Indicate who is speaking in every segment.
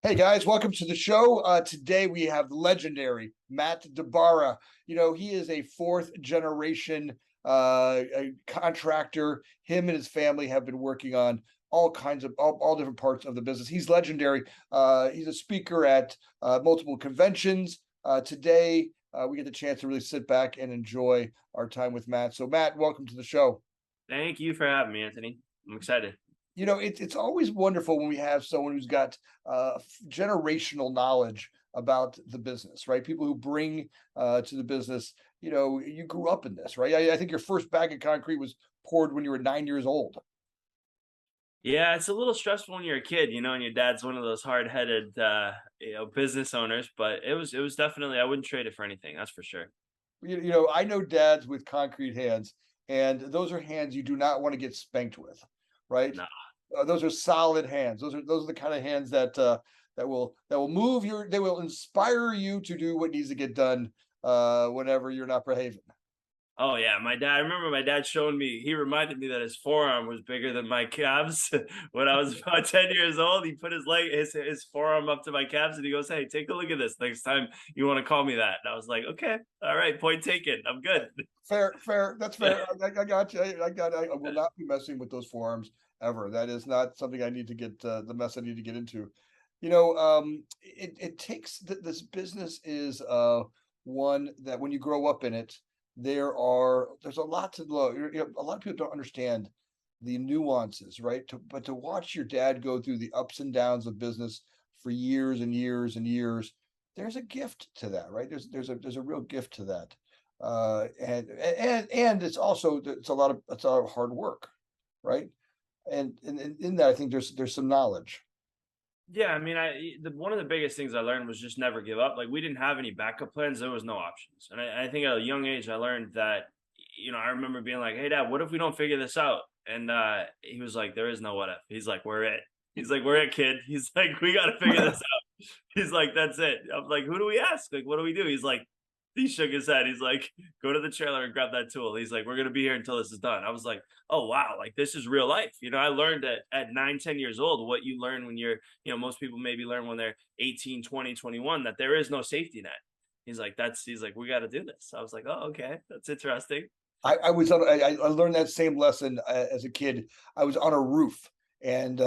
Speaker 1: Hey guys, welcome to the show. Today we have the legendary Matt DiBara. He is a fourth generation a contractor. Him and his family have been working on all kinds of all different parts of the business. He's legendary. He's a speaker at multiple conventions. Today we get the chance to really sit back and enjoy our time with Matt. So Matt, welcome to the show.
Speaker 2: Thank you for having me, Anthony. I'm excited.
Speaker 1: It's always wonderful when we have someone who's got generational knowledge about the business, right? People who bring to the business. You grew up in this, right? I think your first bag of concrete was poured when you were 9 years old.
Speaker 2: Yeah, it's a little stressful when you're a kid, and your dad's one of those hard-headed, business owners. But it was definitely I wouldn't trade it for anything. That's for sure.
Speaker 1: I know dads with concrete hands, and those are hands you do not want to get spanked with, right?
Speaker 2: No.
Speaker 1: Those are solid hands. Those are the kind of hands that will move they will inspire you to do what needs to get done whenever you're not behaving.
Speaker 2: Oh yeah, my dad. I remember my dad showing me. He reminded me that his forearm was bigger than my calves when I was about 10 years old. He put his forearm up to my calves, and he goes, "Hey, take a look at this next time you want to call me that." And I was like, "Okay, all right, point taken. I'm good."
Speaker 1: Fair. That's fair. I got you. I will not be messing with those forearms ever. That is not something I need to get the mess I need to get into. It takes this business is one that when you grow up in it, there's a lot to learn. A lot of people don't understand the nuances, right? But to watch your dad go through the ups and downs of business for years and years and years, there's a gift to that, right? There's a real gift to that. And it's a lot of hard work, right? And in that, I think there's some knowledge.
Speaker 2: Yeah, I mean, one of the biggest things I learned was just never give up. Like we didn't have any backup plans. There was no options, and I think at a young age I learned that. I remember being like, "Hey, Dad, what if we don't figure this out?" And he was like, "There is no what if." He's like, "We're it." He's like, "We're it, kid." He's like, "We got to figure this out." He's like, "That's it." I'm like, "Who do we ask? Like, what do we do?" He's like, he shook his head. He's like, "Go to the trailer and grab that tool." He's like, "We're gonna be here until this is done." I was like, "Oh wow, like this is real life." I learned at 9, 10 years old what you learn when you're, most people maybe learn when they're 18, 20, 21, that there is no safety net. He's like, "We got to do this." I was like, "Oh, okay, that's interesting."
Speaker 1: I learned that same lesson as a kid. I was on a roof, and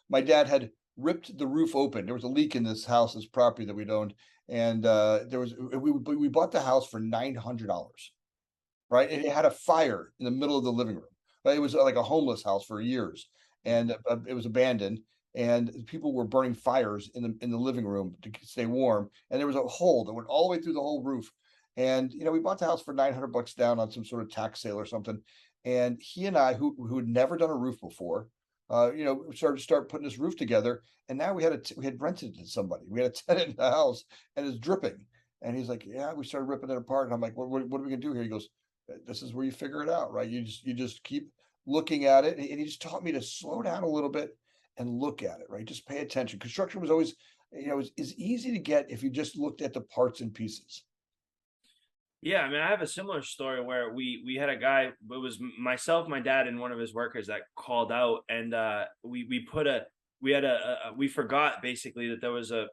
Speaker 1: my dad had ripped the roof open. There was a leak in this property that we'd owned, and we bought the house for $900, right? And it had a fire in the middle of the living room. Right? It was like a homeless house for years, and it was abandoned. And people were burning fires in the living room to stay warm. And there was a hole that went all the way through the whole roof. And we bought the house for $900 down on some sort of tax sale or something. And he and I, who had never done a roof before, start putting this roof together. And now we had rented it to somebody. We had a tenant in the house, and it's dripping. And he's like, "Yeah." We started ripping it apart, and I'm like, what are we gonna do here?" He goes, "This is where you figure it out, right? You just keep looking at it." And he just taught me to slow down a little bit and look at it, right? Just pay attention. Construction was always, is easy to get if you just looked at the parts and pieces.
Speaker 2: Yeah, I mean, I have a similar story where we had a guy. It was myself, my dad, and one of his workers that called out, and we forgot basically that there was a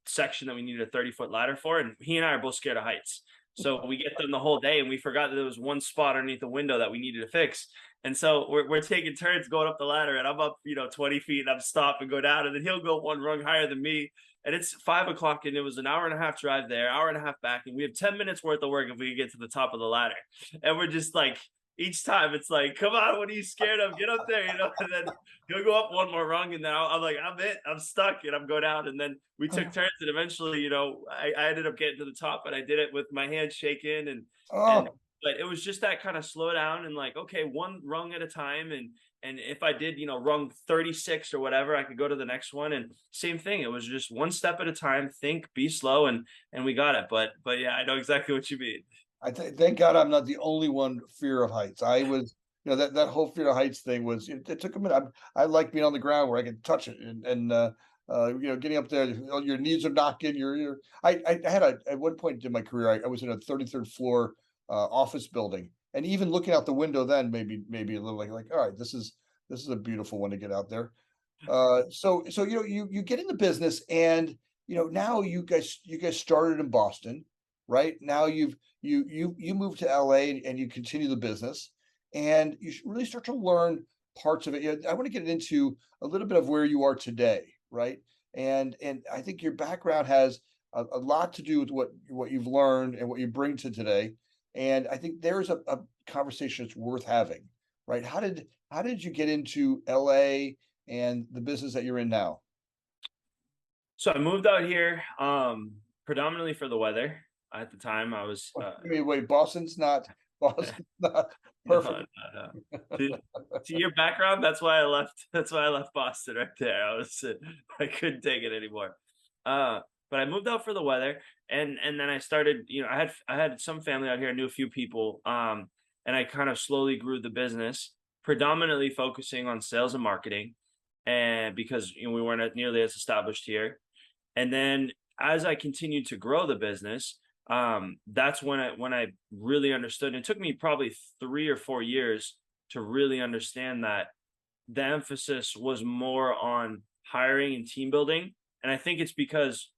Speaker 2: section that we needed a 30-foot ladder for, and he and I are both scared of heights. So we get them the whole day, and we forgot that there was one spot underneath the window that we needed to fix. And so we're taking turns going up the ladder, and I'm up 20 feet, and I'm stop and go down, and then he'll go one rung higher than me. And it's 5 o'clock, and it was an hour and a half drive there, hour and a half back, and we have 10 minutes worth of work if we can get to the top of the ladder. And we're just like, each time it's like, "Come on, what are you scared of? Get up there," And then he'll go up one more rung, and then I'm like, I'm stuck, and I'm go down. And then we took turns, and eventually, I ended up getting to the top, but I did it with my hands shaking, and
Speaker 1: Oh,
Speaker 2: but it was just that kind of slow down and like, okay, one rung at a time, and if I did, rung 36 or whatever, I could go to the next one. And same thing, it was just one step at a time, think, be slow, and we got it. But yeah, I know exactly what you mean.
Speaker 1: thank God I'm not the only one fear of heights. I was, that whole fear of heights thing it took a minute. I like being on the ground where I can touch it, and getting up there, your knees are knocking. I had at one point in my career, I was in a 33rd floor office building, and even looking out the window then maybe a little like, all right, this is a beautiful one to get out there. So you get in the business, and now you guys started in Boston, right? Now you moved to LA, and you continue the business, and you should really start to learn parts of it. I want to get into a little bit of where you are today, right? And I think your background has a lot to do with what you've learned and what you bring to today. And I think there's a conversation that's worth having, right? How did you get into LA and the business that you're in now?
Speaker 2: So I moved out here predominantly for the weather. At the time, I was
Speaker 1: Wait, Boston's not Boston's not
Speaker 2: no,
Speaker 1: perfect.
Speaker 2: no, no. To, to your background, that's why I left. That's why I left Boston right there. I couldn't take it anymore. Uh, but I moved out for the weather, and then I started. I had some family out here. I knew a few people. And I kind of slowly grew the business, predominantly focusing on sales and marketing, and because we weren't nearly as established here. And then as I continued to grow the business, that's when I really understood. It took me probably 3 or 4 years to really understand that the emphasis was more on hiring and team building. And I think it's because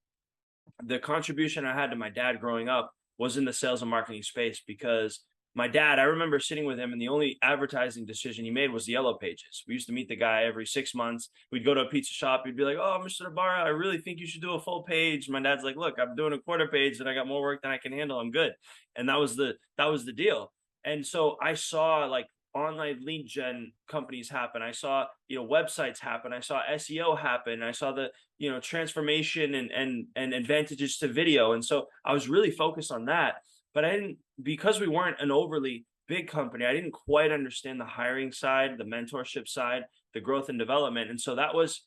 Speaker 2: the contribution I had to my dad growing up was in the sales and marketing space, because my dad, I remember sitting with him, and the only advertising decision he made was the yellow pages. We used to meet the guy every 6 months. We'd go to a pizza shop. He'd be like, "Oh, Mr. DiBara, I really think you should do a full page." My dad's like, "Look, I'm doing a quarter page and I got more work than I can handle. I'm good." And that was the deal. And so I saw like online lead gen companies happen. I saw, websites happen. I saw SEO happen. I saw the, transformation and advantages to video. And so I was really focused on that. But I didn't, because we weren't an overly big company, I didn't quite understand the hiring side, the mentorship side, the growth and development. And so that was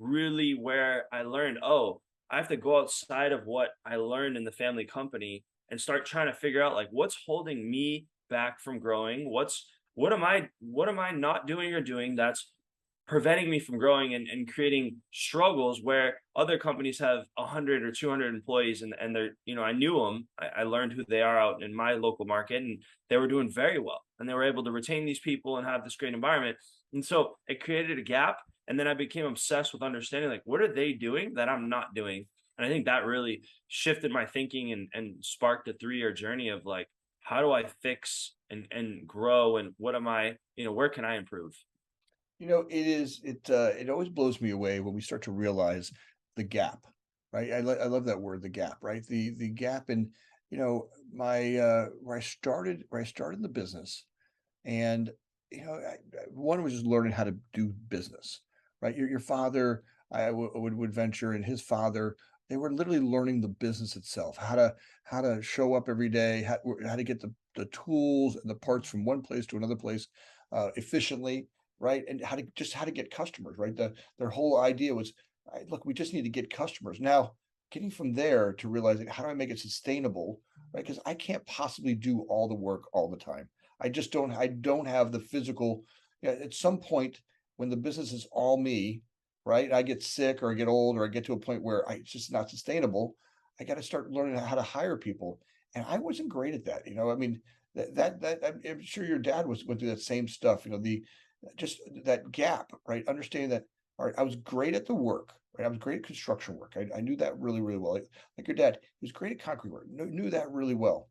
Speaker 2: really where I learned, oh, I have to go outside of what I learned in the family company and start trying to figure out like what's holding me back from growing. What am I not doing or doing that's preventing me from growing, and creating struggles where other companies have 100 or 200 employees, and they're, I knew them. I learned who they are out in my local market, and they were doing very well, and they were able to retain these people and have this great environment. And so it created a gap. And then I became obsessed with understanding like, what are they doing that I'm not doing? And I think that really shifted my thinking, and sparked a 3 year journey of like, how do I fix and grow, and what am I, where can I improve?
Speaker 1: It always blows me away when we start to realize the gap, right? I love that word, the gap, right? The gap in, my where I started the business. And one was just learning how to do business, right? Your father, I would venture, and his father, they were literally learning the business itself, how to show up every day, how to get the tools and the parts from one place to another place efficiently, right? And how to get customers, right? Their whole idea was, look, we just need to get customers. Now, getting from there to realizing, how do I make it sustainable, right? Because I can't possibly do all the work all the time. I don't have the physical. At some point, when the business is all me, right? I get sick, or I get old, or I get to a point where it's just not sustainable. I got to start learning how to hire people. And I wasn't great at that. I mean, I'm sure your dad went through that same stuff, the just that gap, right? Understanding that, all right, I was great at the work, right? I was great at construction work. I knew that really, really well. Like your dad, he was great at concrete work, knew that really well.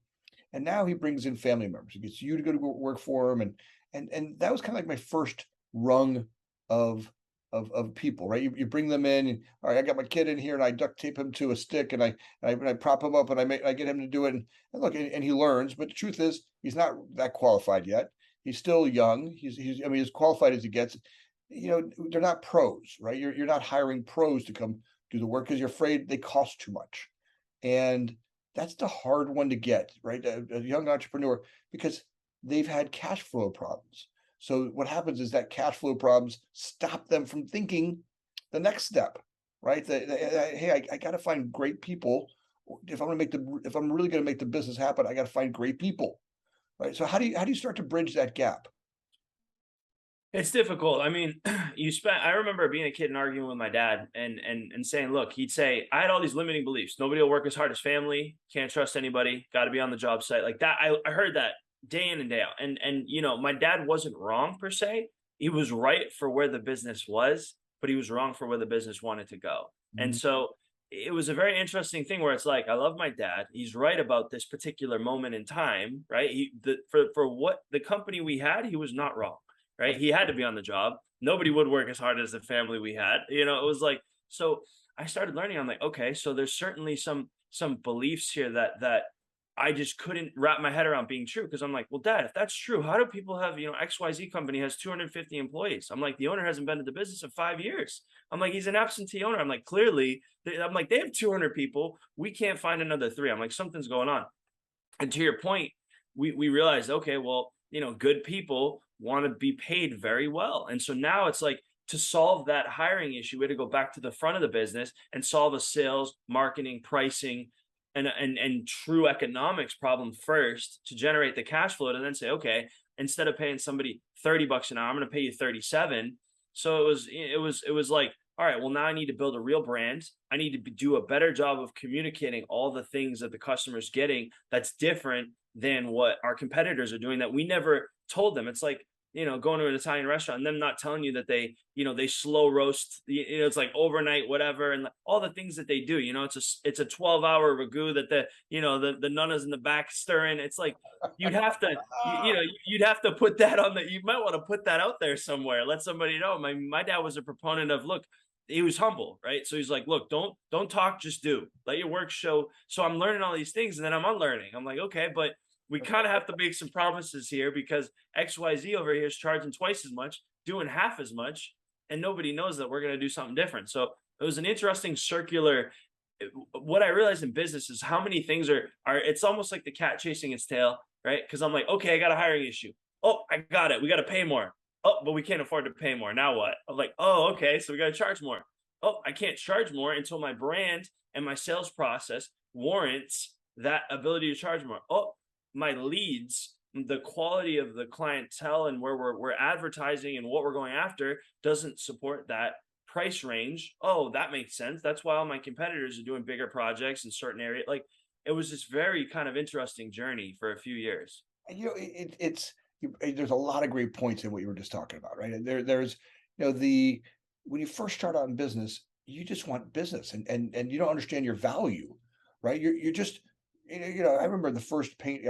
Speaker 1: And now he brings in family members. He gets you to go to work for him, and that was kind of like my first rung of of people, right? You bring them in, and all right, I got my kid in here, and I duct tape him to a stick, and I prop him up, and I get him to do it, and look, and he learns. But the truth is, he's not that qualified yet. He's still young. He's I mean, as qualified as he gets. They're not pros, right? You're not hiring pros to come do the work because you're afraid they cost too much. And that's the hard one to get, right? A young entrepreneur, because they've had cash flow problems. So what happens is that cash flow problems stop them from thinking the next step, right? Hey, I got to find great people. If I'm really going to make the business happen, I got to find great people, right? So how do you start to bridge that gap?
Speaker 2: It's difficult. I mean, I remember being a kid and arguing with my dad, and saying, look, he'd say, I had all these limiting beliefs. Nobody will work as hard as family, can't trust anybody, got to be on the job site. Like that. I heard that day in and day out. And my dad wasn't wrong per se. He was right for where the business was. but he was wrong for where the business wanted to go. And
Speaker 1: Mhm.
Speaker 2: so it was a very interesting thing where it's like, I love my dad. He's right about this particular moment in time, right? For what the company we had, he was not wrong, right? He had to be on the job. Nobody would work as hard as the family we had. It was like, so I started learning. I'm like, okay, so there's certainly some beliefs here that I just couldn't wrap my head around being true, because I'm like, well, Dad, if that's true, how do people have, XYZ company has 250 employees? I'm like, the owner hasn't been in the business in 5 years. I'm like, he's an absentee owner. I'm like, clearly, I'm like, they have 200 people. We can't find another three. I'm like, something's going on. And to your point, we realized, okay, well, good people want to be paid very well. And so now it's like, to solve that hiring issue, we had to go back to the front of the business and solve a sales, marketing, pricing, and true economics problem first to generate the cash flow to then say, okay, instead of paying somebody $30 an hour, I'm going to pay you 37. So it was like, all right, well, now I need to build a real brand. I need to do a better job of communicating all the things that the customer's getting that's different than what our competitors are doing that we never told them. It's like, going to an Italian restaurant and them not telling you that they slow roast, it's like overnight, whatever, and all the things that they do. It's a 12-hour ragu that the nonnas in the back stirring. It's like, you'd have to, you'd have to put that on you might want to put that out there somewhere. Let somebody know. My dad was a proponent of, look, he was humble, right? So he's like, look, don't talk, just do. Let your work show. So I'm learning all these things, and then I'm unlearning. I'm like, okay, but we kind of have to make some promises here, because XYZ over here is charging twice as much, doing half as much, and nobody knows that we're going to do something different. So it was an interesting circular. What I realized in business is how many things are it's almost like the cat chasing its tail, right? Because I'm like, okay, I got a hiring issue. Oh, I got it. We got to pay more. Oh, but we can't afford to pay more. Now what? I'm like, oh, okay, so we got to charge more. Oh, I can't charge more until my brand and my sales process warrants that ability to charge more. Oh, my leads, the quality of the clientele and where we're advertising and what we're going after doesn't support that price range. Oh, that makes sense. That's why all my competitors are doing bigger projects in certain areas. Like, it was this very kind of interesting journey for a few years.
Speaker 1: And, there's a lot of great points in what you were just talking about, right? And there's, the when you first start out in business, you just want business, and you don't understand your value, right? You're just, I remember the first company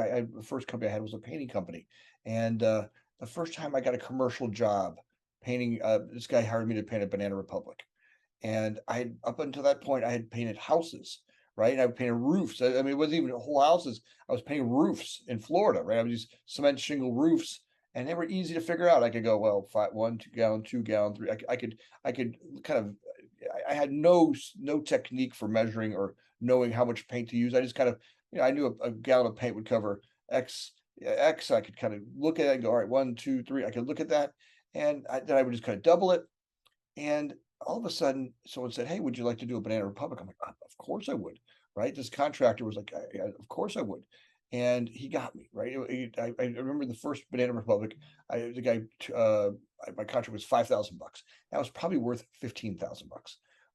Speaker 1: I had was a painting company, and the first time I got a commercial job painting, this guy hired me to paint a Banana Republic, and up until that point, I had painted houses, right? And I painted roofs. I mean, it wasn't even whole houses. I was painting roofs in Florida, right? I was these cement shingle roofs, and they were easy to figure out. I could go, well, 1 2 gallon, 2 gallon, three. I could kind of. I had no technique for measuring or knowing how much paint to use. I just kind of, I knew a gallon of paint would cover X. X. I could kind of look at it and go, all right, 1 2 3. I could look at that, and then I would just kind of double it, and all of a sudden, someone said, "Hey, would you like to do a Banana Republic?" I'm like, Of course I would." Right? This contractor was like, Of course I would," and he got me right. I remember the first Banana Republic. The guy, my contract was $5,000. That was probably worth $15,000.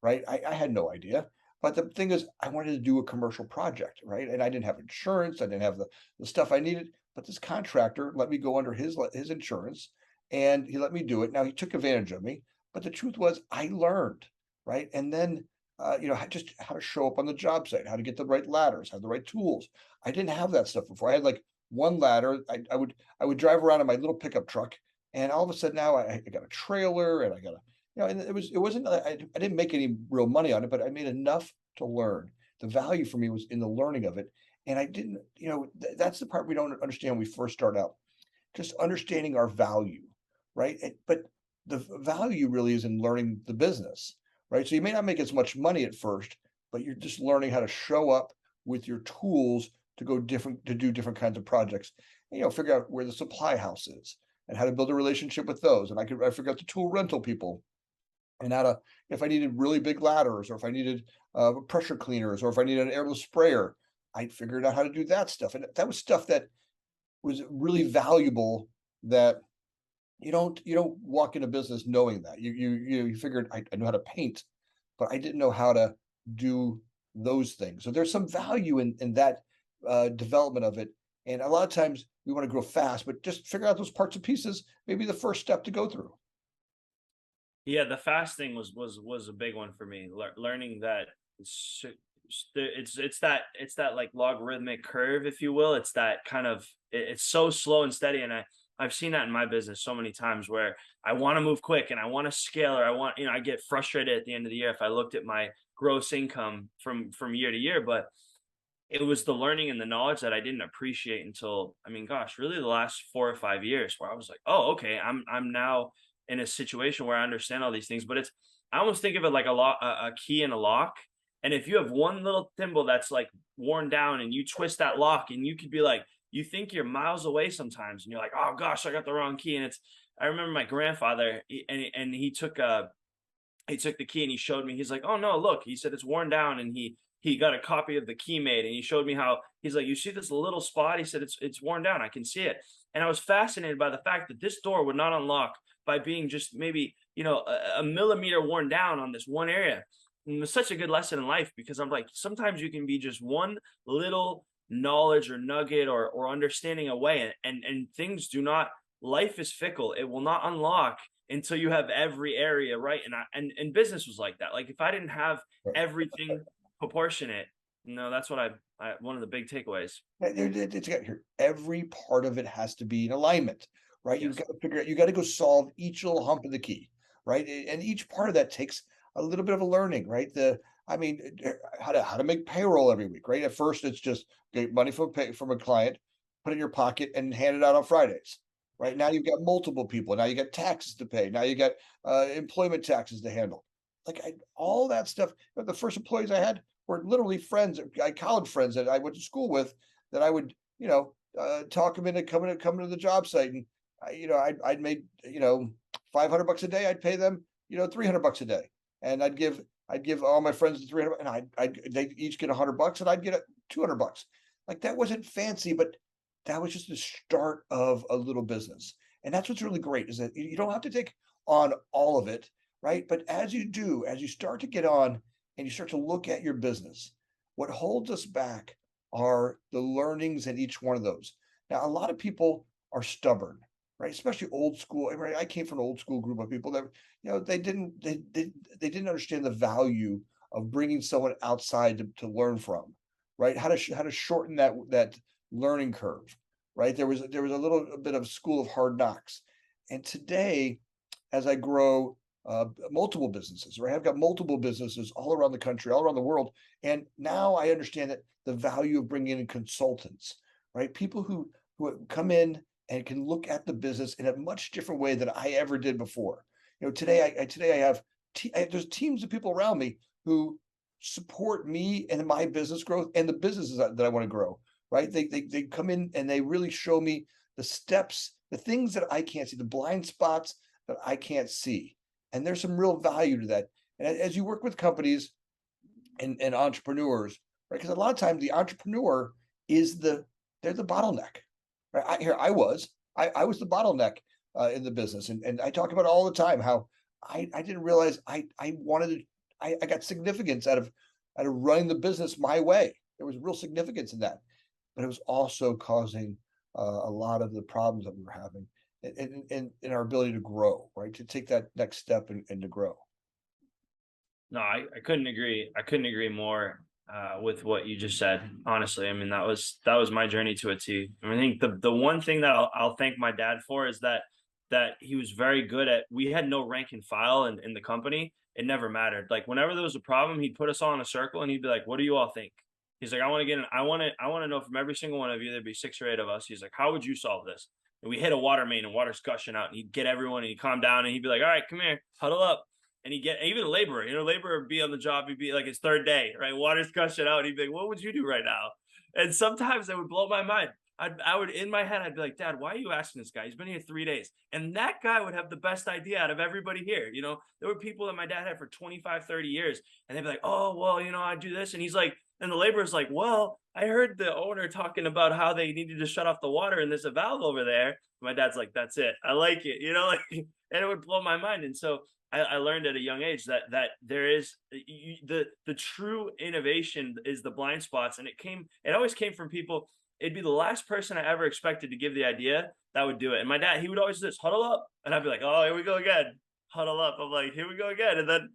Speaker 1: Right? I had no idea. But the thing is, I wanted to do a commercial project, right? And I didn't have insurance. I didn't have the stuff I needed. But this contractor let me go under his insurance, and he let me do it. Now he took advantage of me, but the truth was I learned, right? And then, just how to show up on the job site, how to get the right ladders, have the right tools. I didn't have that stuff before. I had like one ladder. I would drive around in my little pickup truck, and all of a sudden now I got a trailer, and I got a, and it wasn't, I didn't make any real money on it, but I made enough to learn. The value for me was in the learning of it. And I didn't, that's the part we don't understand when we first start out, just understanding our value, right? But the value really is in learning the business, right? So you may not make as much money at first, but you're just learning how to show up with your tools to do different kinds of projects. And, figure out where the supply house is and how to build a relationship with those. And I figured out the tool rental people, and how to, if I needed really big ladders, or if I needed pressure cleaners, or if I needed an airless sprayer, I figured out how to do that stuff. And that was stuff that was really valuable, that you don't walk into business knowing that. You figured, I know how to paint, but I didn't know how to do those things. So there's some value in that development of it. And a lot of times we want to grow fast, but just figure out those parts and pieces, maybe the first step to go through.
Speaker 2: Yeah, the fasting was a big one for me. Learning that it's it's that like logarithmic curve, if you will. It's that kind of it's so slow and steady, and I've seen that in my business so many times where I want to move quick and I want to scale, or I want, I get frustrated at the end of the year if I looked at my gross income from year to year. But it was the learning and the knowledge that I didn't appreciate until, I mean, gosh, really the last 4 or 5 years, where I was like, oh, okay, I'm now in a situation where I understand all these things. But I almost think of it like a key and a lock. And if you have one little thimble that's like worn down and you twist that lock, and you could be like, you think you're miles away sometimes, and you're like, oh gosh, I got the wrong key. And I remember my grandfather, and he took the key and he showed me. He's like, "Oh no, look." He said, "It's worn down." And he got a copy of the key made, and he showed me how, he's like, "You see this little spot?" He said, "It's worn down. I can see it." And I was fascinated by the fact that this door would not unlock by being just maybe, a millimeter worn down on this one area. And it was such a good lesson in life, because I'm like, sometimes you can be just one little knowledge or nugget or understanding away, and things do not, life is fickle. It will not unlock until you have every area right. And business was like that. Like, if I didn't have everything proportionate, that's what I one of the big takeaways.
Speaker 1: It's got here. Every part of it has to be in alignment, right? You've
Speaker 2: Yes.
Speaker 1: got to figure out, you got to go solve each little hump of the key, right? And each part of that takes a little bit of a learning, right? I mean, how to make payroll every week, right? At first, it's just get money from a client, put it in your pocket, and hand it out on Fridays. Right now, you've got multiple people. Now you got taxes to pay. Now you got employment taxes to handle. All that stuff. The first employees I had were literally friends, college friends that I went to school with, that I would, talk them into coming to the job site, and I'd made, 500 bucks a day. I'd pay them, 300 bucks a day, and I'd give all my friends the 300, and they each get 100 bucks, and I'd get 200 bucks. Like, that wasn't fancy, but that was just the start of a little business, and that's what's really great, is that you don't have to take on all of it, right? But as you do, as you start to get on and you start to look at your business, what holds us back are the learnings in each one of those. Now, a lot of people are stubborn, right? Especially old school. Right? I came from an old school group of people that, they didn't understand the value of bringing someone outside to learn from, right? How to shorten that learning curve, right? There was a little bit of school of hard knocks, and today, as I grow multiple businesses, right? I've got multiple businesses all around the country, all around the world. And now I understand that the value of bringing in consultants, right? People who come in and can look at the business in a much different way than I ever did before. Today I have there's teams of people around me who support me and my business growth and the businesses that I want to grow, right? They come in and they really show me the steps, the things that I can't see, the blind spots that I can't see. And there's some real value to that. And as you work with companies and entrepreneurs, right? Because a lot of times the entrepreneur they're the bottleneck, right? I was the bottleneck in the business, and I talk about it all the time how I didn't realize I wanted to, I got significance out of running the business my way. There was real significance in that, but it was also causing a lot of the problems that we were having in our ability to grow, right? To take that next step and to grow.
Speaker 2: No, I couldn't agree. I couldn't agree more with what you just said. Honestly, I mean, that was my journey to a T. I mean, I think the one thing that I'll thank my dad for is that he was very good at. We had no rank and file in the company. It never mattered. Like, whenever there was a problem, he'd put us all in a circle and he'd be like, "What do you all think?" He's like, I want to know from every single one of you. There'd be 6 or 8 of us. He's like, "How would you solve this?" And we hit a water main and water's gushing out, and he'd get everyone and he'd calm down and he'd be like, "All right, come here, huddle up." And he get even a laborer, laborer would be on the job. He'd be like, his third day, right? Water's gushing out. He'd be like, "What would you do right now?" And sometimes it would blow my mind. I would, in my head, I'd be like, "Dad, why are you asking this guy? He's been here 3 days." And that guy would have the best idea out of everybody here. There were people that my dad had for 25, 30 years, and they'd be like, "Oh, well, I do this." And he's like, and the laborer's like, "Well, I heard the owner talking about how they needed to shut off the water and there's a valve over there." My dad's like, "That's it. I like it." Like, and it would blow my mind. And so I learned at a young age that there is the true innovation is the blind spots, and it always came from people. It'd be the last person I ever expected to give the idea that would do it. And my dad, he would always do this, huddle up, and I'd be like, "Oh, here we go again, huddle up. I'm like, here we go again. And then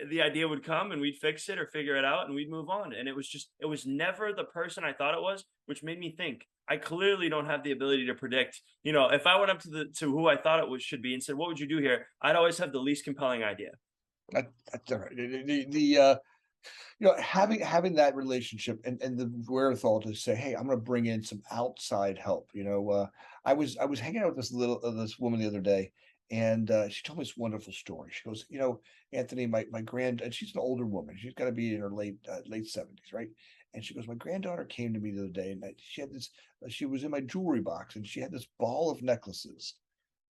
Speaker 2: the idea would come and we'd fix it or figure it out and we'd move on. And it was never the person I thought it was, which made me think I clearly don't have the ability to predict. If I went up to who I thought it was should be and said, what would you do here? I'd always have the least compelling idea.
Speaker 1: That's all right. Having that relationship and the wherewithal to say, hey, I'm going to bring in some outside help. I was hanging out with this woman the other day, and she told me this wonderful story. She goes, Anthony, and she's an older woman. She's got to be in her late 70s, right? And she goes, my granddaughter came to me the other day, and she had this. She was in my jewelry box, and she had this ball of necklaces,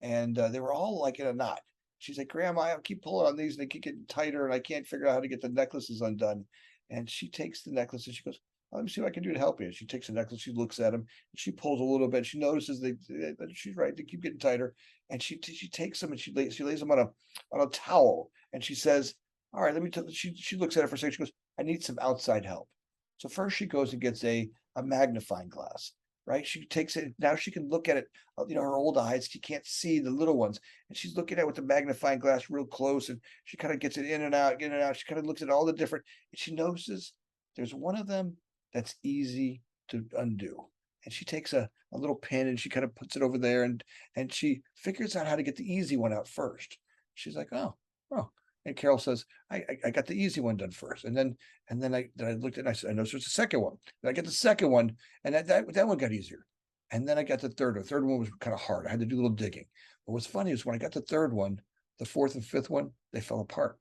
Speaker 1: and they were all like in a knot. She's like, Grandma, I keep pulling on these and they keep getting tighter, and I can't figure out how to get the necklaces undone. And she takes the necklace and she goes, let me see what I can do to help you. She takes the necklace, she looks at them, and she pulls a little bit. She notices that she's right; they keep getting tighter. And she takes them and she lays them on a towel, and she says, "All right, let me tell." She looks at it for a second. She goes, "I need some outside help." So first she goes and gets a magnifying glass. Right? She takes it. Now she can look at it. Her old eyes, she can't see the little ones, and she's looking at it with the magnifying glass real close, and she kind of gets it in and out, in and out. She kind of looks at all the different, and she notices there's one of them that's easy to undo. And she takes a little pin and she kind of puts it over there, and she figures out how to get the easy one out first. She's like, oh. And Carol says, I got the easy one done first. And then I looked at it and I said, I know there's a second one. Then I get the second one, and that one got easier. And then I got the third one. The third one was kind of hard. I had to do a little digging. But what's funny is when I got the third one, the fourth and fifth one, they fell apart.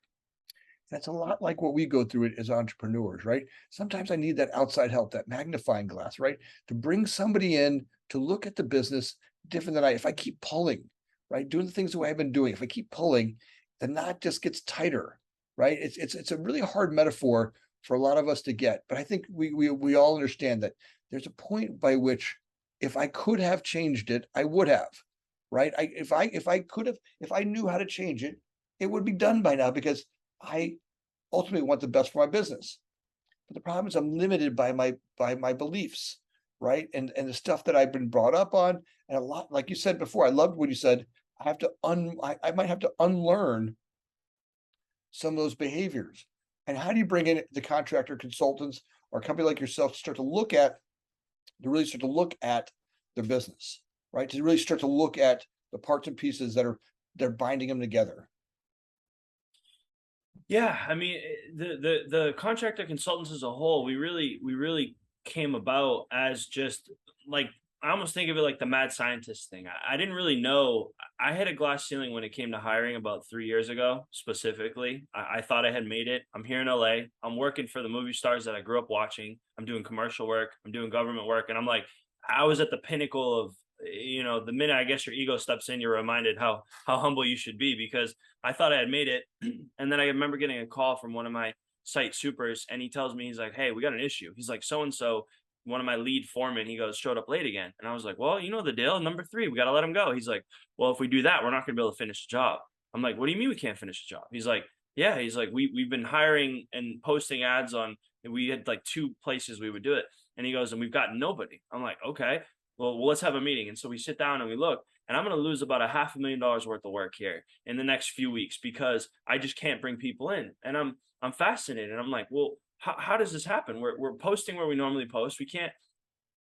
Speaker 1: That's a lot like what we go through it as entrepreneurs, right? Sometimes I need that outside help, that magnifying glass, right? To bring somebody in to look at the business different than if I keep pulling, right? Doing the things the way I've been doing. If I keep pulling, the knot just gets tighter, right? It's a really hard metaphor for a lot of us to get, but I think we all understand that there's a point by which if I could have changed it, I would have, right? If I knew how to change it, it would be done by now because I ultimately want the best for my business. But the problem is I'm limited by my beliefs, right? And the stuff that I've been brought up on, and a lot, like you said before, I loved what you said. I might have to unlearn some of those behaviors. And how do you bring in the contractor consultants or a company like yourself to really start to look at their business, right? To really start to look at the parts and pieces they're binding them together.
Speaker 2: Yeah, I mean, the contractor consultants as a whole, we really came about as just like, I almost think of it like the mad scientist thing. I didn't really know. I had a glass ceiling when it came to hiring about 3 years ago, specifically. I thought I had made it. I'm here in LA. I'm working for the movie stars that I grew up watching. I'm doing commercial work. I'm doing government work. And I'm like, I was at the pinnacle of, the minute I guess your ego steps in, you're reminded how humble you should be, because I thought I had made it. And then I remember getting a call from one of my site supers, and he tells me, he's like, hey, we got an issue. He's like, so-and-so, one of my lead foremen, he goes, showed up late again. And I was like, well, you know the deal, number 3, we got to let him go. He's like, well, if we do that, we're not going to be able to finish the job. I'm like, what do you mean we can't finish the job? He's like, yeah. He's like, we've been hiring and posting ads on, we had like 2 places we would do it. And he goes, and we've got nobody. I'm like, okay, well, let's have a meeting. And so we sit down and we look, and I'm going to lose about $500,000 worth of work here in the next few weeks because I just can't bring people in. And I'm fascinated. I'm like, well, how does this happen? We're posting where we normally post. We can't.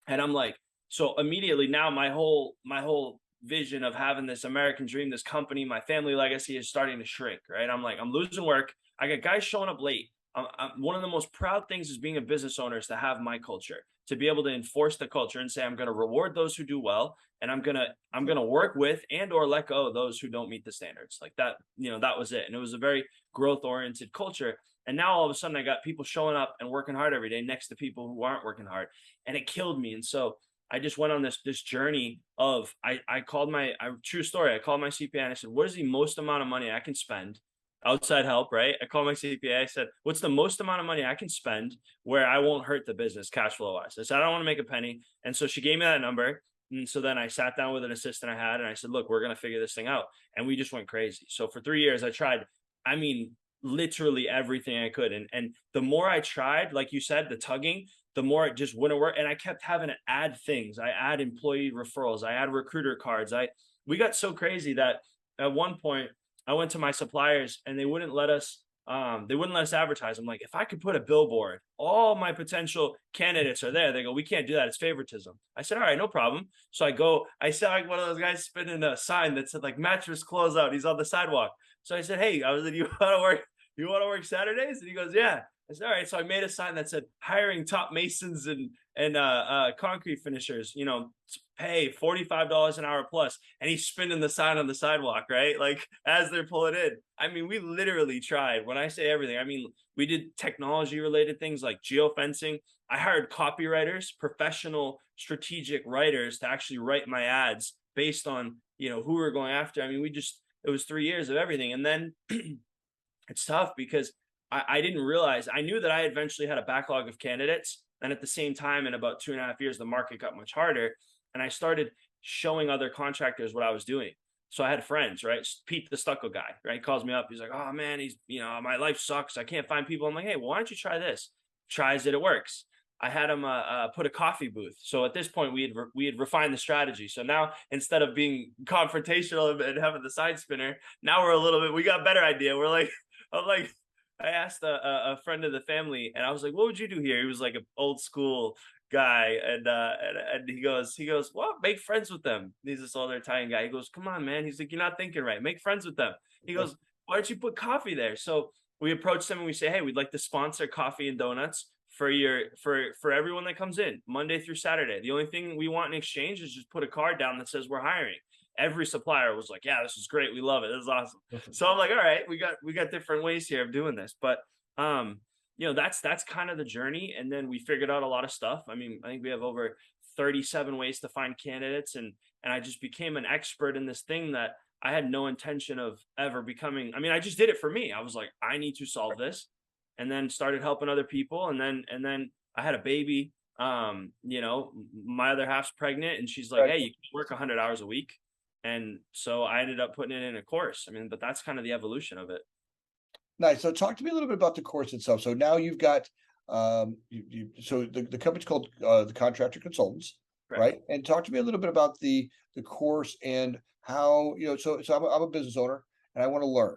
Speaker 2: And I'm like, so immediately now my whole vision of having this American dream, this company, my family legacy is starting to shrink, right? I'm like, I'm losing work. I got guys showing up late. One of the most proud things as being a business owner is to have my culture, to be able to enforce the culture and say, I'm going to reward those who do well. And I'm going to work with and or let go of those who don't meet the standards. Like that, that was it. And it was a very growth oriented culture. And now all of a sudden I got people showing up and working hard every day next to people who aren't working hard. And it killed me. And so I just went on this journey of, I called true story. I called my CPA and I said, what is the most amount of money I can spend outside help, right? I called my CPA. I said, what's the most amount of money I can spend where I won't hurt the business cash flow wise? I said, I don't want to make a penny. And so she gave me that number. And so then I sat down with an assistant I had and I said, look, we're going to figure this thing out. And we just went crazy. So for 3 years, I tried, literally everything I could. And the more I tried, like you said, the tugging, the more it just wouldn't work. And I kept having to add things. I add employee referrals. I add recruiter cards. We got so crazy that at one point I went to my suppliers and they wouldn't let us advertise. I'm like, if I could put a billboard, all my potential candidates are there. They go, we can't do that. It's favoritism. I said, all right, no problem. So I saw like one of those guys spinning a sign that said like mattress closeout. He's on the sidewalk. So I said, hey, I was like, you want to work Saturdays? And he goes, yeah. I said, all right. So I made a sign that said hiring top masons and concrete finishers, pay $45 an hour plus. And he's spinning the sign on the sidewalk, right? Like as they're pulling in. I mean, we literally tried. When I say everything, I mean, we did technology related things like geofencing. I hired copywriters, professional strategic writers to actually write my ads based on, who we're going after. I mean, it was 3 years of everything. And then it's tough because I didn't realize, I knew that I eventually had a backlog of candidates. And at the same time, in about 2.5 years, the market got much harder. And I started showing other contractors what I was doing. So I had friends, right? Pete, the stucco guy, right? He calls me up. He's like, oh man, my life sucks. I can't find people. I'm like, hey, well, why don't you try this? Tries it, it works. I had him put a coffee booth. So at this point, we had refined the strategy. So now instead of being confrontational and having the side spinner, now we got a better idea. I asked a friend of the family, and I was like, "What would you do here?" He was like an old school guy, and he goes, "Well, make friends with them." He's this older Italian guy. He goes, "Come on, man." He's like, "You're not thinking right. Make friends with them." He goes, "Why don't you put coffee there?" So we approach them and we say, "Hey, we'd like to sponsor coffee and donuts for everyone that comes in Monday through Saturday. The only thing we want in exchange is just put a card down that says we're hiring." Every supplier was like, yeah, this is great. We love it. This is awesome. So I'm like, all right, we got different ways here of doing this. But that's kind of the journey. And then we figured out a lot of stuff. I mean, I think we have over 37 ways to find candidates. And I just became an expert in this thing that I had no intention of ever becoming. I mean, I just did it for me. I was like, I need to solve this. And then started helping other people. And then I had a baby. My other half's pregnant and she's like, hey, you can work 100 hours a week. And so I ended up putting it in a course. I mean, but that's kind of the evolution of it.
Speaker 1: Nice. So talk to me a little bit about the course itself. So now you've got so the company's called the Contractor Consultants,
Speaker 2: Correct.
Speaker 1: right? And talk to me a little bit about the course and how, so I'm a business owner and I want to learn,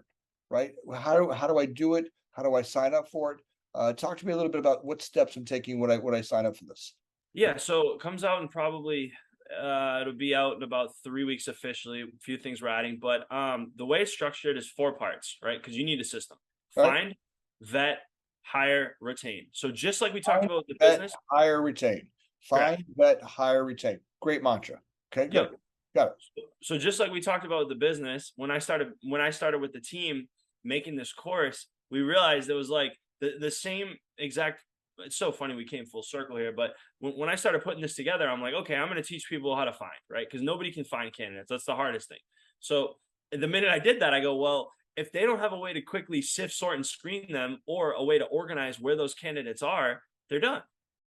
Speaker 1: right? How do I do it? How do I sign up for it? Talk to me a little bit about what steps I'm taking when I sign up for this.
Speaker 2: Yeah, so it comes out in probably it'll be out in about 3 weeks officially. A few things we're adding, but the way it's structured is 4 parts, right? Because you need a system.
Speaker 1: Right.
Speaker 2: Find, vet, hire, retain. So just like we talked
Speaker 1: Find,
Speaker 2: about the
Speaker 1: vet,
Speaker 2: business,
Speaker 1: hire, retain.
Speaker 2: correct.
Speaker 1: Find, vet, hire, retain. Great mantra. Okay, good.
Speaker 2: Yep.
Speaker 1: Got it.
Speaker 2: So just like we talked about the business, when I started with the team making this course, we realized it was like the same exact. It's so funny we came full circle here, but when I started putting this together, I'm like, okay, I'm going to teach people how to find, right? Because nobody can find candidates. That's the hardest thing. So the minute I did that, I go, well, if they don't have a way to quickly sift, sort, and screen them, or a way to organize where those candidates are, they're done.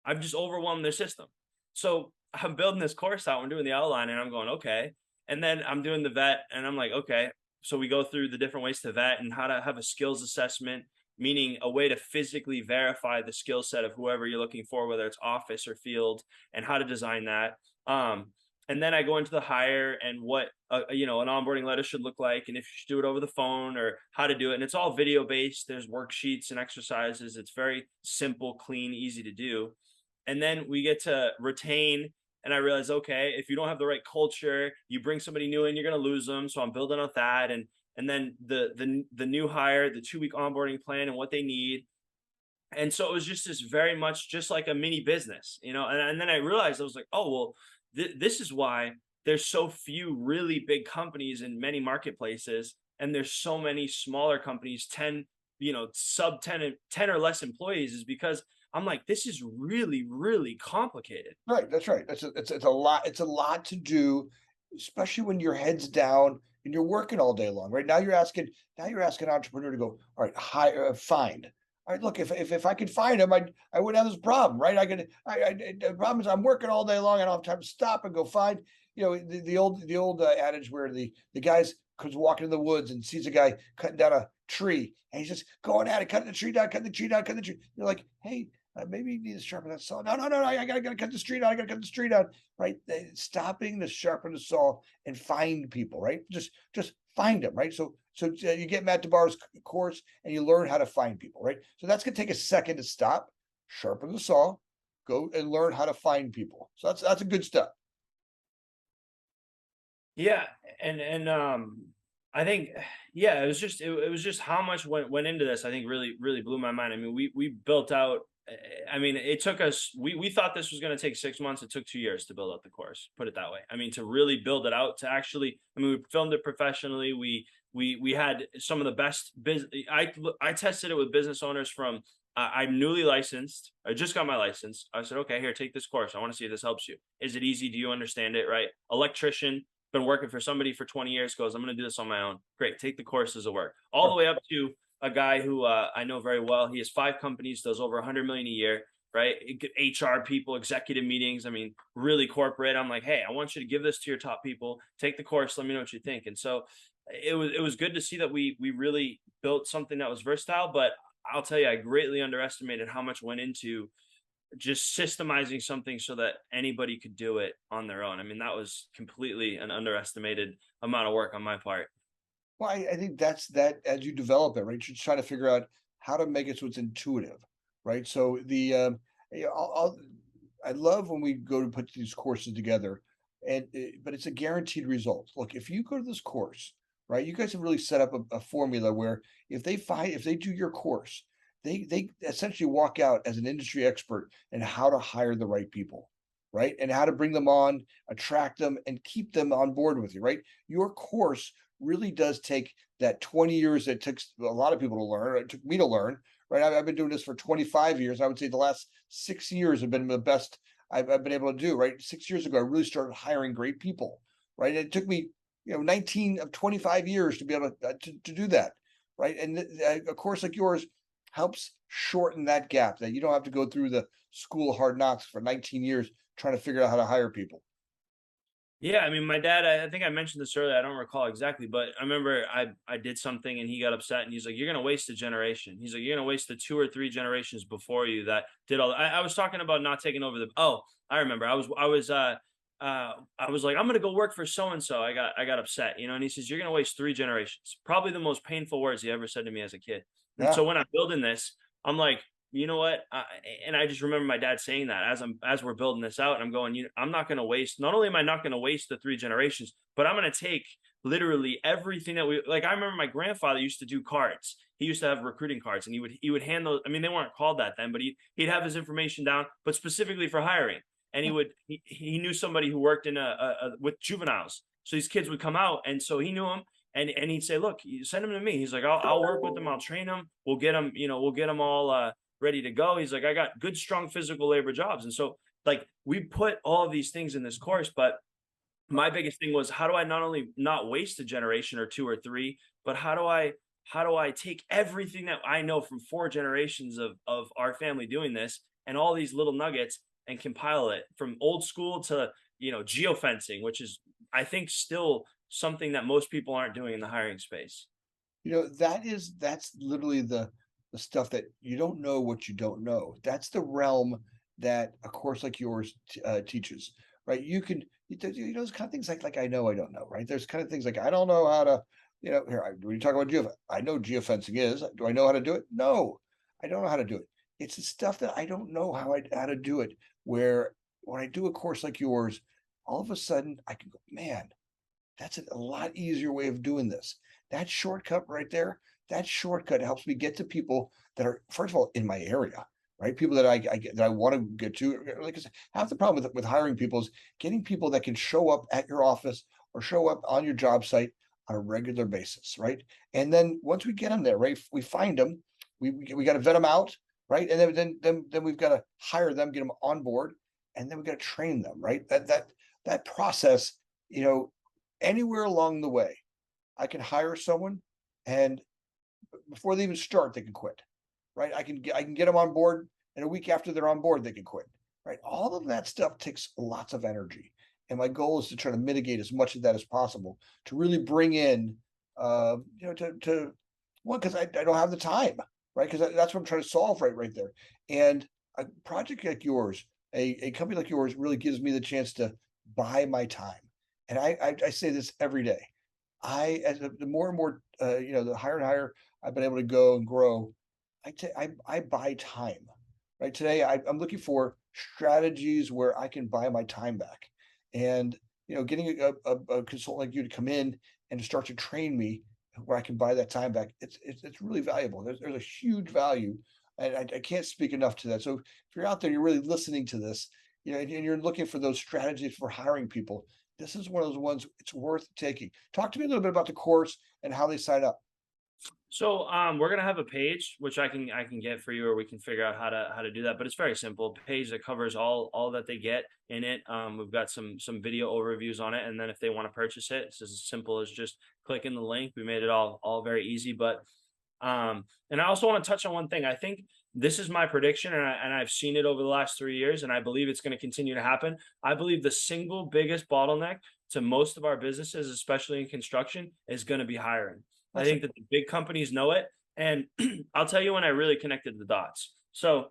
Speaker 2: I've just overwhelmed their system. So I'm building this course out. I'm doing the outline, and I'm going, okay. And then I'm doing the vet, and I'm like, okay. So we go through the different ways to vet and how to have a skills assessment, meaning a way to physically verify the skill set of whoever you're looking for, whether it's office or field, and how to design that. And then I go into the hire and what an onboarding letter should look like, and if you should do it over the phone or how to do it. And it's all video based. There's worksheets and exercises. It's very simple, clean, easy to do. And then we get to retain. And I realize, okay, if you don't have the right culture, you bring somebody new in, you're going to lose them. So I'm building out that. And then the new hire, the 2-week onboarding plan and what they need. And so it was just this very much just like a mini business, and then I realized I was like, oh, well, this is why there's so few really big companies in many marketplaces. And there's so many smaller companies, 10, sub 10 or less employees, is because I'm like, this is really, really complicated.
Speaker 1: Right. That's right. It's a lot. It's a lot to do, especially when your head's down and you're working all day long. Right now, you're asking an entrepreneur to go, all right, hire, find. All right, look, if I could find them, I wouldn't have this problem, right? The problem is I'm working all day long. I don't have time to stop and go find. The old adage where the guys comes walking in the woods and sees a guy cutting down a tree, and he's just going at it, cutting the tree down, cutting the tree down, cutting the tree. You're like, hey, maybe you need to sharpen that saw. No, no, no, I gotta cut the street out. I gotta cut the street out. Right? Stopping to sharpen the saw and find people. Right? Just find them. Right? So you get Matt DiBara's course and you learn how to find people. Right? So that's gonna take a second to stop, sharpen the saw, go and learn how to find people. So that's a good step.
Speaker 2: Yeah, I think yeah, it was just how much went into this. I think really blew my mind. I mean, we built out. I mean, it took us. We thought this was going to take 6 months. It took 2 years to build out the course. Put it that way. I mean, to really build it out. To actually, I mean, we filmed it professionally. We had some of the best business. I tested it with business owners from. I'm newly licensed. I just got my license. I said, okay, here, take this course. I want to see if this helps you. Is it easy? Do you understand it? Right? Electrician, been working for somebody for 20 years, goes, I'm going to do this on my own. Great. Take the courses of work. All the way up to a guy who I know very well. He has 5 companies, does over 100 million a year, right? HR people, executive meetings. I mean, really corporate. I'm like, hey, I want you to give this to your top people. Take the course. Let me know what you think. And so it was good to see that we really built something that was versatile, but I'll tell you, I greatly underestimated how much went into just systemizing something so that anybody could do it on their own. I mean, that was completely an underestimated amount of work on my part.
Speaker 1: Well, I think that's that as you develop it, right? You're trying to figure out how to make it so it's intuitive, right? So you know, I love when we go to put these courses together, and but it's a guaranteed result. Look, if you go to this course, right, you guys have really set up a formula where if they do your course, they essentially walk out as an industry expert in how to hire the right people, right, and how to bring them on, attract them, and keep them on board with you, right? Your course really does take that 20 years that took a lot of people to learn. It took me to learn, right? I've been doing this for 25 years. I would say the last 6 years have been the best I've been able to do, right? 6 years ago, I really started hiring great people, right? It took me, 19 of 25 years to be able to do that, right? And a course like yours helps shorten that gap that you don't have to go through the school of hard knocks for 19 years trying to figure out how to hire people.
Speaker 2: Yeah, I mean, my dad, I think I mentioned this earlier. I don't recall exactly, but I remember I did something and he got upset and he's like, you're going to waste a generation. He's like, you're going to waste the 2 or 3 generations before you that did all. I was talking about not taking over oh, I remember. I was like, I'm going to go work for so and so. I got upset, and he says, you're going to waste 3 generations. Probably the most painful words he ever said to me as a kid. And
Speaker 1: Yeah.
Speaker 2: so when I'm building this, I'm like, you know what? And I just remember my dad saying that as we're building this out, and I'm going, I'm not going to waste. Not only am I not going to waste the 3 generations, but I'm going to take literally everything that we like. I remember my grandfather used to do cards. He used to have recruiting cards, and he would hand those. I mean, they weren't called that then, but he'd have his information down, but specifically for hiring. And he knew somebody who worked in with juveniles, so these kids would come out, and so he knew them. And he'd say, look, you send them to me. He's like, I'll work with them. I'll train them. We'll get them, we'll get them all ready to go. He's like, I got good, strong physical labor jobs. And so like we put all of these things in this course, but my biggest thing was how do I not only not waste a generation or 2 or 3, but how do I take everything that I know from 4 generations of our family doing this and all these little nuggets and compile it from old school to, geofencing, which is, I think, still something that most people aren't doing in the hiring space.
Speaker 1: That's literally the stuff that you don't know what you don't know. That's the realm that a course like yours teaches, right? Those kind of things like I know I don't know, right? There's kind of things like I don't know how to, when you talk about I know geofencing is. Do I know how to do it? No, I don't know how to do it. It's the stuff that I don't know how to do it. Where when I do a course like yours, all of a sudden I can go, man, that's a lot easier way of doing this. That shortcut right there, that shortcut helps me get to people that are, first of all, in my area, right? People that that I want to get to. Like I said, half the problem with hiring people is getting people that can show up at your office or show up on your job site on a regular basis, right? And then once we get them there, right, we find them, we got to vet them out, right? And then we've got to hire them, get them on board, and then we got to train them, right? That process, anywhere along the way, I can hire someone, and before they even start, they can quit, right? I can get them on board, and a week after they're on board, they can quit, right? All of that stuff takes lots of energy, and my goal is to try to mitigate as much of that as possible to really bring in, to one because I don't have the time, right? Because that's what I'm trying to solve right there, and a project like yours, a company like yours really gives me the chance to buy my time. And I say this every day. The more and more, the higher and higher I've been able to go and grow, I buy time. Right today, I'm looking for strategies where I can buy my time back, and getting a consultant like you to come in and to start to train me where I can buy that time back. It's really valuable. There's a huge value, and I can't speak enough to that. So if you're out there, you're really listening to this, and you're looking for those strategies for hiring people. This is one of those ones it's worth taking. Talk to me a little bit about the course and how they sign up.
Speaker 2: So we're gonna have a page which I can get for you, or we can figure out how to do that. But it's very simple. A page that covers all that they get in it. We've got some video overviews on it, and then if they want to purchase it, it's as simple as just clicking the link. We made it all very easy. But and I also want to touch on one thing. I think this is my prediction, and I've seen it over the last 3 years, and I believe it's going to continue to happen. I believe the single biggest bottleneck to most of our businesses, especially in construction, is going to be hiring. I
Speaker 1: That's
Speaker 2: think that the big companies know it. And I'll tell you when I really connected the dots. So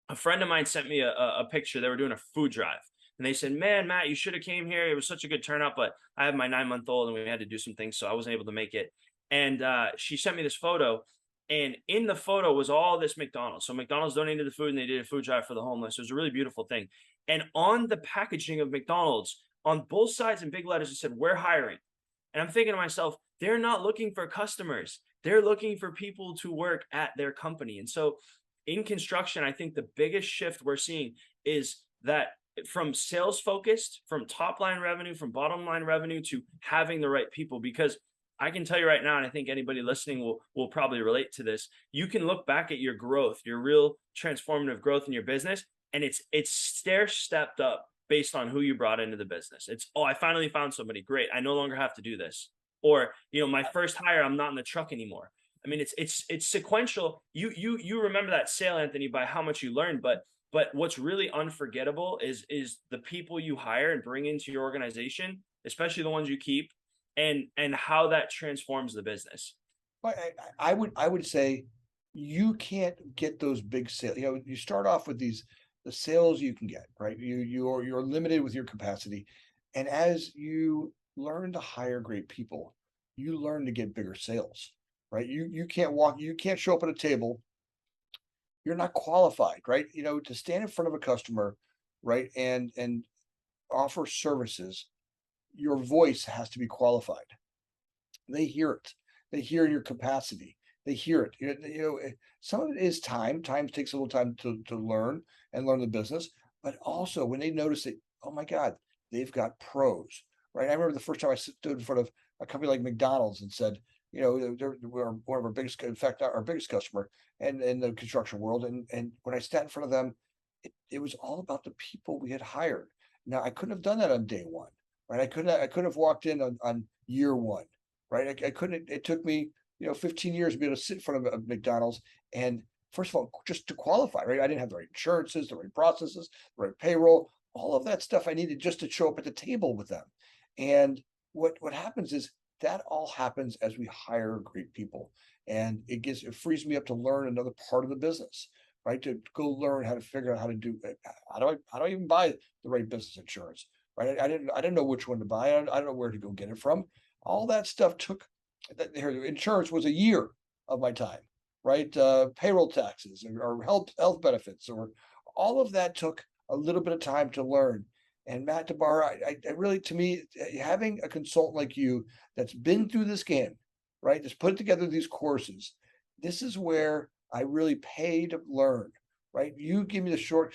Speaker 2: a friend of mine sent me a picture. They were doing a food drive. And they said, man, Matt, you should have came here. It was such a good turnout, but I have my 9-month-old and we had to do some things, so I wasn't able to make it. And she sent me this photo. And in the photo was all this McDonald's. So McDonald's donated the food and they did a food drive for the homeless. It was a really beautiful thing. And on the packaging of McDonald's, on both sides in big letters, it said, we're hiring. And I'm thinking to myself, they're not looking for customers. They're looking for people to work at their company. And so in construction, I think the biggest shift we're seeing is that from sales focused, from top line revenue, from bottom line revenue, to having the right people. Because I can tell you right now, and I think anybody listening will probably relate to this. You can look back at your growth, your real transformative growth in your business, and it's stair stepped up based on who you brought into the business. It's, oh, I finally found somebody. Great. I no longer have to do this. Or, my first hire, I'm not in the truck anymore. I mean, it's sequential. You remember that sale, Anthony, by how much you learned, but what's really unforgettable is the people you hire and bring into your organization, especially the ones you keep, and how that transforms the business.
Speaker 1: Well, I would say you can't get those big sales. You start off with the sales you can get, right? You're limited with your capacity. And as you learn to hire great people, you learn to get bigger sales, right? You can't show up at a table. You're not qualified, right? To stand in front of a customer, right? And offer services, your voice has to be qualified. They hear it. They hear your capacity. They hear it. Some of it is time. Time takes a little time to learn and learn the business. But also when they notice that, oh my God, they've got pros, right? I remember the first time I stood in front of a company like McDonald's and said, we're one of our biggest, in fact, our biggest customer and in the construction world. And when I sat in front of them, it was all about the people we had hired. Now I couldn't have done that on day one, right? I couldn't have walked in on year one, right? I couldn't. It took me 15 years to be able to sit in front of a McDonald's and first of all just to qualify, right? I didn't have the right insurances, the right processes, the right payroll, all of that stuff I needed just to show up at the table with them. And what happens is that all happens as we hire great people, and it frees me up to learn another part of the business, right? To go learn how to figure out how to do it. How do I even buy the right business insurance, right? I didn't know which one to buy. I don't know where to go get it from. All that stuff took. Insurance was a year of my time, right? Payroll taxes or health benefits, or all of that took a little bit of time to learn. And Matt DiBara, I really, to me, having a consultant like you that's been through this game, right? Just put together these courses. This is where I really pay to learn, right? You give me the short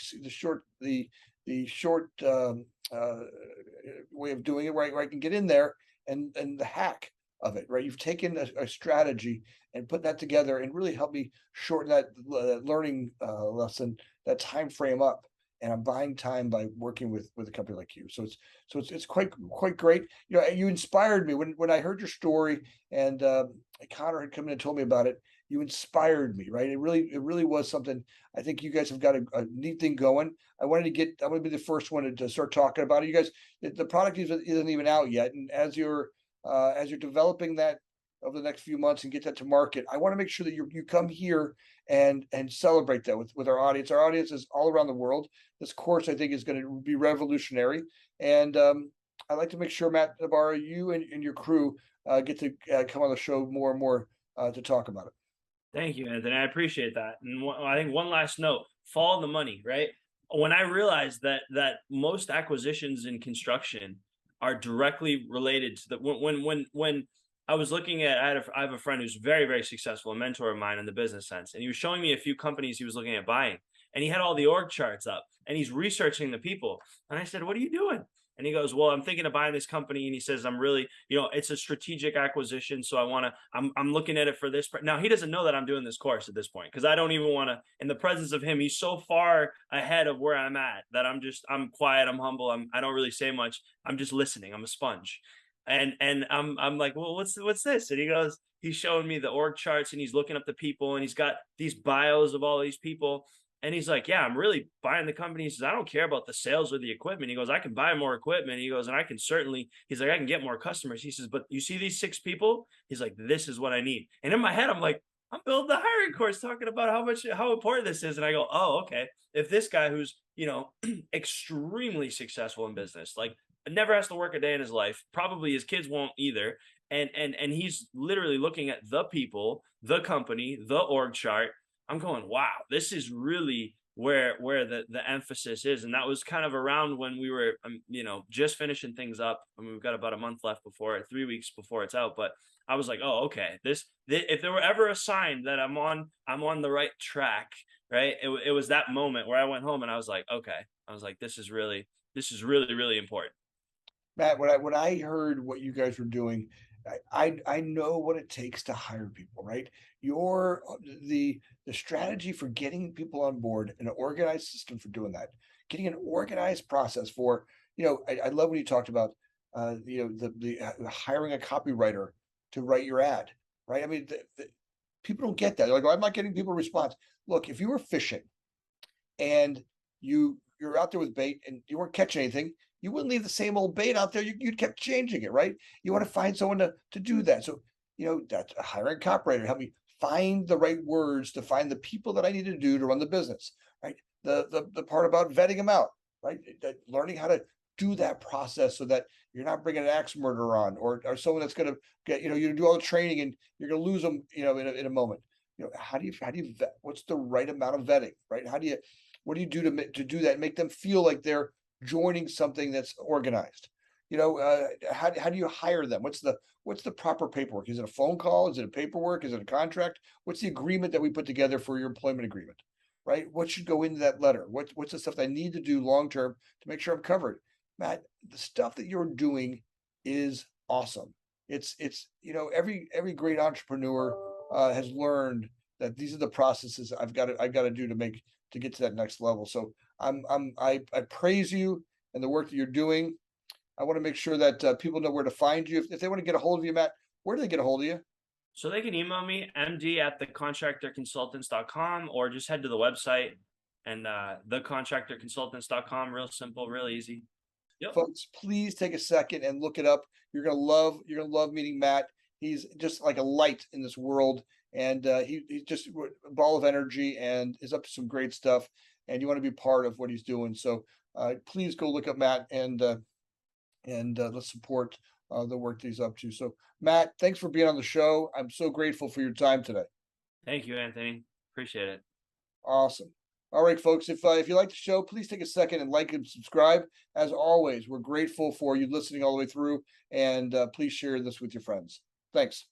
Speaker 1: way of doing it, right? Where I can get in there and the hack of it, right? You've taken a strategy and put that together and really helped me shorten that learning lesson, that time frame up. And I'm buying time by working with a company like you. So it's quite great. You inspired me when I heard your story, and Connor had come in and told me about it. You inspired me, right? It really was something. I think you guys have got a neat thing going. I want to be the first one to start talking about it. You guys, the product isn't even out yet, and as you're developing that over the next few months and get that to market, I want to make sure that you come here and celebrate that with our audience. Our audience is all around the world. This course, I think, is going to be revolutionary. And I'd like to make sure, Matt DiBara, you and your crew get to come on the show more and more to talk about it.
Speaker 2: Thank you, Anthony. I appreciate that. And I think one last note: follow the money. Right? When I realized that most acquisitions in construction are directly related to the when I was looking at, I have a friend who's very, very successful, a mentor of mine in the business sense, and he was showing me a few companies he was looking at buying, and he had all the org charts up, and he's researching the people, and I said, "What are you doing?" And he goes, "Well, I'm thinking of buying this company." And he says, "I'm really, it's a strategic acquisition. So I'm looking at it for this." Now he doesn't know that I'm doing this course at this point, because I don't even want to, in the presence of him, he's so far ahead of where I'm at that I'm quiet. I'm humble. I don't really say much. I'm just listening. I'm a sponge. And I'm like, "Well, what's this?" And he goes, he's showing me the org charts, and he's looking up the people, and he's got these bios of all these people. And he's like, "Yeah, I'm really buying the company." He says, "I don't care about the sales or the equipment." He goes, "I can buy more equipment." He goes, "And I can certainly," he's like, "I can get more customers." He says, "But you see these 6 people?" He's like, "This is what I need." And in my head, I'm like, I'm building the hiring course talking about how important this is. And I go, "Oh, okay. If this guy who's, extremely successful in business, like never has to work a day in his life, probably his kids won't either. And he's literally looking at the people, the company, the org chart." I'm going, wow, this is really where the emphasis is. And that was kind of around when we were, just finishing things up. I mean, we've got about a month left 3 weeks before it's out. But I was like, oh, okay, this if there were ever a sign that I'm on the right track, right? It was that moment where I went home and I was like, okay, I was like, this is really, really important.
Speaker 1: Matt, when I heard what you guys were doing, I know what it takes to hire people, right? Your the strategy for getting people on board, an organized system for doing that, getting an organized process for, I love when you talked about, hiring a copywriter to write your ad, right? I mean, people don't get that. They're like, "Oh, I'm not getting people response." Look, if you were fishing and you're out there with bait and you weren't catching anything, you wouldn't leave the same old bait out there. You'd kept changing it, right? You want to find someone to do that. So, that's hiring a copywriter, help me find the right words to find the people that I need to do to run the business, right? The part about vetting them out, right? That learning how to do that process so that you're not bringing an axe murderer on or someone that's going to get, you do all the training and you're going to lose them, in a moment. How do you vet? What's the right amount of vetting, right? What do you do to do that? Make them feel like they're joining something that's organized. How do you hire them? What's the proper paperwork? Is it a phone call? Is it a paperwork? Is it a contract? What's the agreement that we put together for your employment agreement, right? What should go into that letter? What's the stuff that I need to do long term to make sure I'm covered? Matt, the stuff that you're doing is awesome. It's every great entrepreneur has learned that these are the processes I've got to do to get to that next level. So I praise you and the work that you're doing. I want to make sure that people know where to find you. If they want to get a hold of you, Matt, where do they get a hold of you?
Speaker 2: So they can email me, md@thecontractorconsultants.com, or just head to the website and thecontractorconsultants.com. Real simple, real easy. Yep.
Speaker 1: Folks, please take a second and look it up. You're gonna love meeting Matt. He's just like a light in this world, and he's just a ball of energy and is up to some great stuff. And you want to be part of what he's doing. So please go look up Matt and let's support the work that he's up to. So Matt, thanks for being on the show. I'm so grateful for your time today.
Speaker 2: Thank you, Anthony. Appreciate it.
Speaker 1: Awesome. All right, folks, if you like the show, please take a second and like and subscribe. As always, we're grateful for you listening all the way through, and please share this with your friends. Thanks.